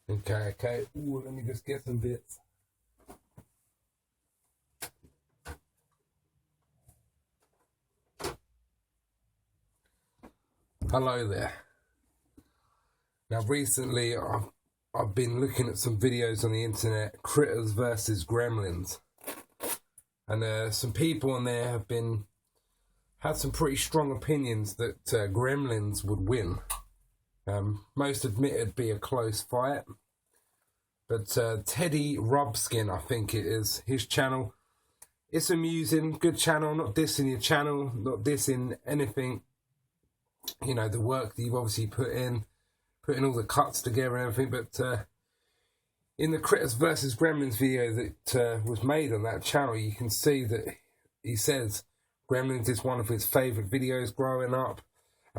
Okay. Ooh, let me just get some bits. Hello there. Now, recently, I've been looking at some videos on the internet, Critters versus Gremlins. And some people on there have had some pretty strong opinions that Gremlins would win. Most admit it'd be a close fight. But Teddy Rubskin, I think it is, his channel, it's amusing, good channel, not dissing your channel, not dissing anything, you know, the work that you've obviously putting all the cuts together and everything, but in the Critters versus Gremlins video that was made on that channel, you can see that he says Gremlins is one of his favourite videos growing up,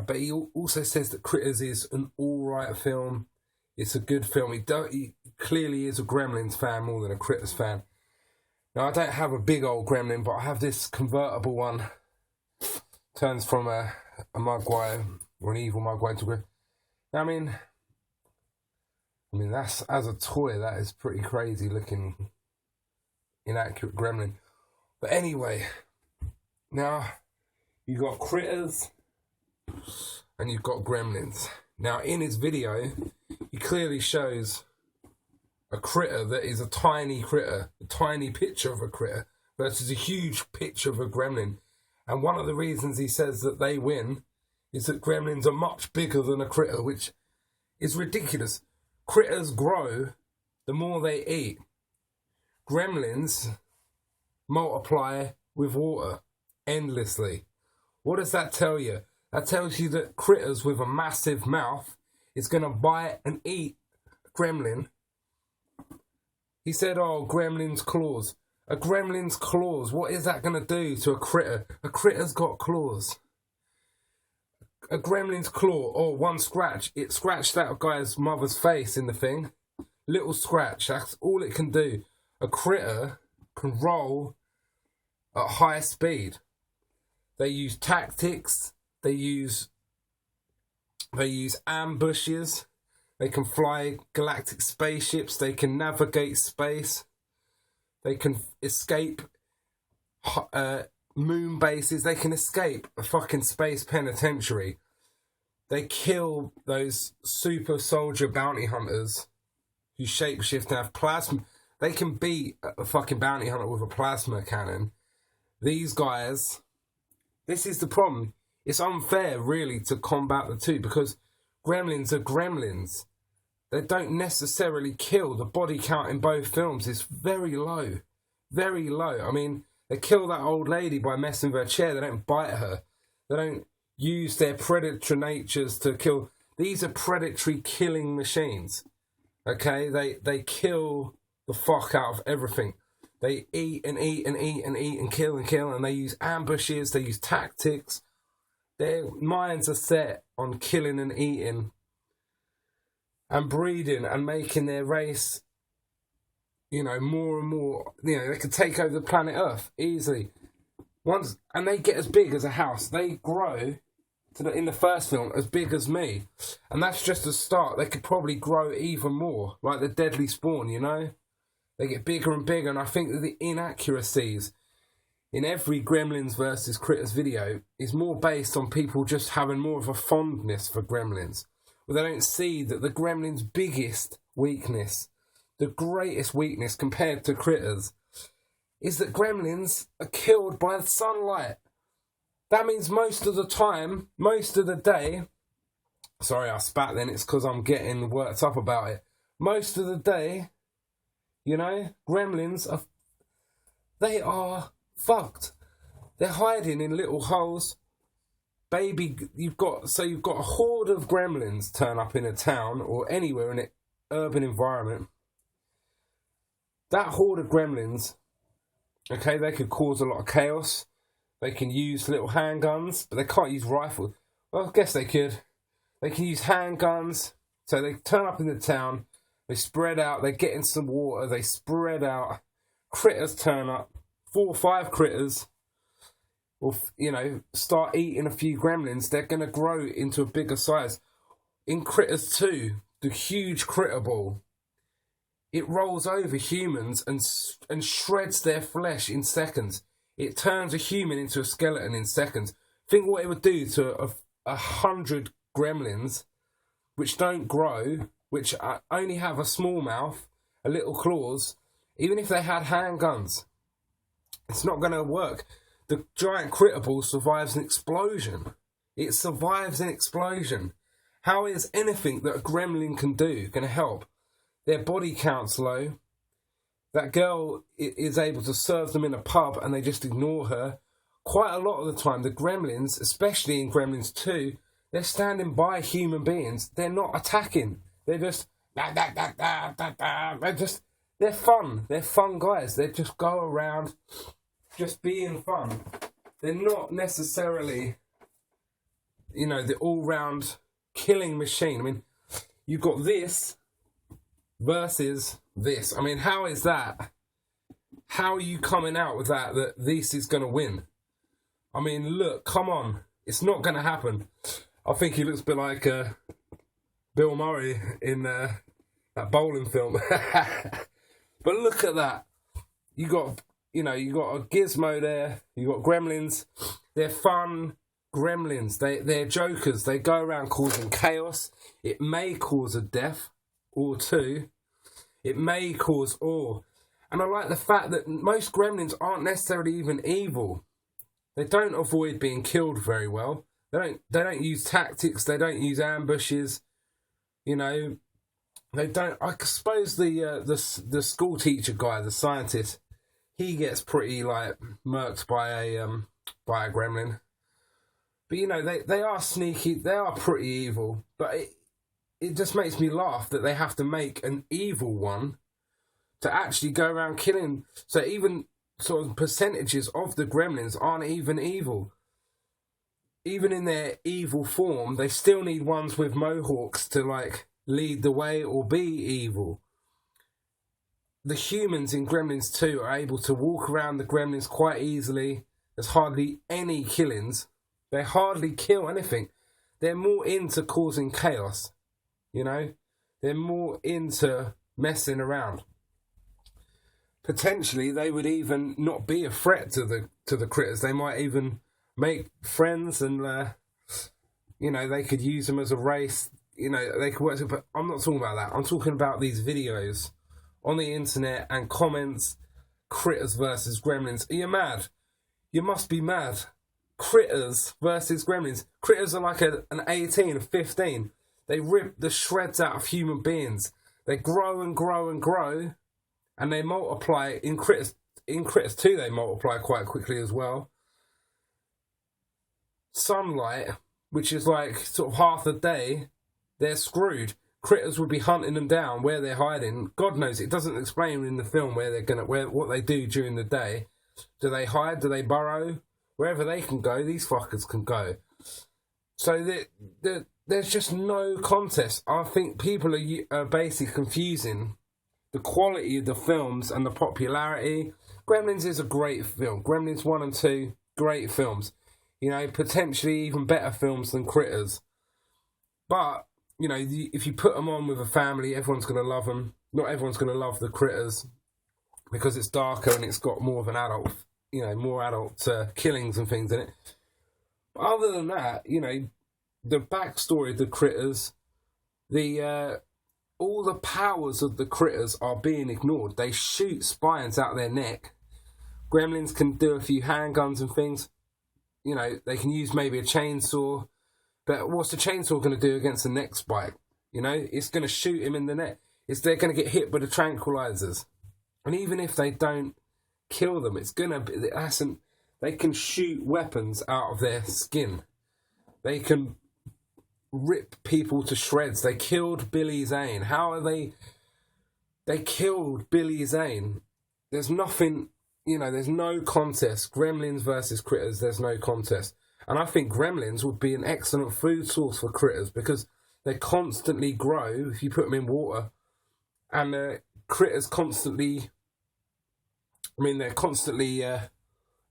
but he also says that Critters is an alright film. It's a good film. He clearly is a Gremlins fan more than a Critters fan. Now, I don't have a big old Gremlin, but I have this convertible one. Turns from a Mogwai or an evil Mogwai to a Gremlin. Now, I mean, that's, as a toy, that is pretty crazy looking, inaccurate Gremlin. But anyway, now you got Critters and you've got Gremlins. Now, in his video, he clearly shows a critter that is a tiny critter, a tiny picture of a critter, versus a huge picture of a gremlin. And one of the reasons he says that they win is that gremlins are much bigger than a critter, which is ridiculous. Critters grow the more they eat. Gremlins multiply with water endlessly. What does that tell you? That tells you that Critters with a massive mouth is going to bite and eat a gremlin. He said, oh, gremlin's claws. A gremlin's claws, what is that going to do to a critter? A critter's got claws. A gremlin's claw, oh, one scratch. It scratched that guy's mother's face in the thing. Little scratch, that's all it can do. A critter can roll at high speed. They use tactics. They use ambushes. They can fly galactic spaceships. They can navigate space. They can escape moon bases. They can escape a fucking space penitentiary. They kill those super soldier bounty hunters who shapeshift and have plasma. They can beat a fucking bounty hunter with a plasma cannon. These guys, this is the problem. It's unfair, really, to combat the two, because gremlins are gremlins. They don't necessarily kill. The body count in both films is very low. Very low. I mean, they kill that old lady by messing with her chair. They don't bite her. They don't use their predatory natures to kill. These are predatory killing machines. Okay? They kill the fuck out of everything. They eat and eat and eat and eat and kill, and they use ambushes. They use tactics. Their minds are set on killing and eating and breeding and making their race, you know, more and more. You know, they could take over the planet Earth easily. And they get as big as a house. They grow in the first film as big as me. And that's just a start. They could probably grow even more, like the Deadly Spawn, you know? They get bigger and bigger, and I think that the inaccuracies in every Gremlins versus Critters video is more based on people just having more of a fondness for Gremlins. But they don't see that the Gremlins' biggest weakness, the greatest weakness compared to Critters, is that Gremlins are killed by sunlight. That means most of the time, most of the day, sorry I spat then, it's because I'm getting worked up about it. Most of the day, you know, Gremlins they are fucked. They're hiding in little holes. You've got a horde of gremlins turn up in a town or anywhere in an urban environment. That horde of gremlins, okay, they could cause a lot of chaos. They can use little handguns, but they can't use rifles. Well, I guess they could. They can use handguns. So they turn up in the town. They spread out. They get in some water. They spread out. Critters turn up. 4 or 5 critters will, you know, start eating a few gremlins. They're going to grow into a bigger size. In Critters 2, the huge critter ball, It rolls over humans and shreds their flesh in seconds. It turns a human into a skeleton in seconds. Think what it would do to 100 gremlins, which don't grow, which only have a small mouth, a little claws. Even if they had handguns, it's not going to work. The giant critter ball survives an explosion. It survives an explosion. How is anything that a gremlin can do going to help? Their body count's low. That girl is able to serve them in a pub and they just ignore her. Quite a lot of the time, the gremlins, especially in Gremlins 2, they're standing by human beings. They're not attacking. They're just... They're fun. They're fun guys. They just go around just being fun. They're not necessarily, the all-round killing machine. I mean, you've got this versus this. I mean, how is that? How are you coming out with that this is going to win? I mean, look, come on. It's not going to happen. I think he looks a bit like Bill Murray in that bowling film. But look at that. You got a gizmo there. You got gremlins. They're fun gremlins. They're jokers. They go around causing chaos. It may cause a death or two. It may cause awe. And I like the fact that most gremlins aren't necessarily even evil. They don't avoid being killed very well. They don't use tactics. They don't use ambushes. They don't. I suppose the school teacher guy, the scientist, he gets pretty murked by a gremlin. But they are sneaky. They are pretty evil. But it just makes me laugh that they have to make an evil one to actually go around killing. So even sort of percentages of the gremlins aren't even evil. Even in their evil form, they still need ones with mohawks to lead the way or be evil. The humans in Gremlins 2 are able to walk around the gremlins quite easily. There's hardly any killings. They hardly kill anything. They're more into causing chaos. They're more into messing around. Potentially, they would even not be a threat to the critters. They might even make friends and, they could use them as a race. They could work. But I'm not talking about that. I'm talking about these videos on the internet and comments. Critters versus gremlins. Are you mad? You must be mad. Critters versus gremlins. Critters are like an 18, a 15. They rip the shreds out of human beings. They grow and grow and grow, and they multiply. In Critters 2, they multiply quite quickly as well. Sunlight, which is sort of half the day, they're screwed. Critters would be hunting them down where they're hiding. God knows, it doesn't explain in the film what they do during the day. Do they hide? Do they burrow? Wherever they can go, these fuckers can go. So there's just no contest. I think people are basically confusing the quality of the films and the popularity. Gremlins is a great film. Gremlins 1 and 2, great films. Potentially even better films than Critters. But, if you put them on with a family, everyone's going to love them. Not everyone's going to love the Critters because it's darker and it's got more of an adult, more adult killings and things in it. But other than that, the backstory of the Critters, all the powers of the Critters are being ignored. They shoot spines out their neck. Gremlins can do a few handguns and things. They can use maybe a chainsaw. But what's the chainsaw going to do against the neck spike? It's going to shoot him in the neck. They're going to get hit by the tranquilizers. And even if they don't kill them, they can shoot weapons out of their skin. They can rip people to shreds. They killed Billy Zane. How are they? They killed Billy Zane. There's nothing, there's no contest. Gremlins versus Critters, there's no contest. And I think gremlins would be an excellent food source for critters because they constantly grow if you put them in water. And critters constantly, they're constantly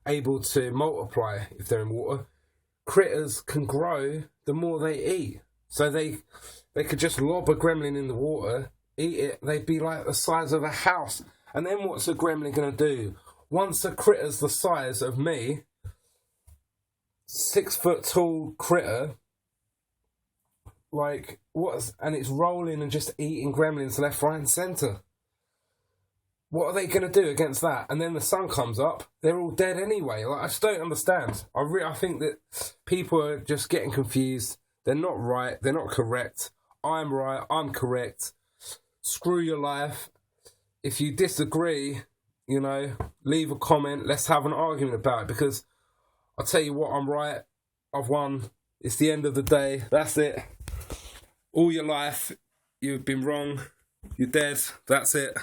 able to multiply if they're in water. Critters can grow the more they eat. So they could just lob a gremlin in the water eat it, they'd be like the size of a house. And then what's a gremlin going to do? Once a critter's the size of me, 6 foot tall critter, like, and it's rolling and just eating gremlins left, right and centre. What are they going to do against that? And then the sun comes up, they're all dead anyway. Like, I just don't understand. I think that people are just getting confused. They're not right. They're not correct. I'm right. I'm correct. Screw your life. If you disagree, you know, leave a comment. Let's have an argument about it, because I'll tell you what, I'm right. I've won. It's the end of the day. That's it. All your life, you've been wrong. You're dead. That's it.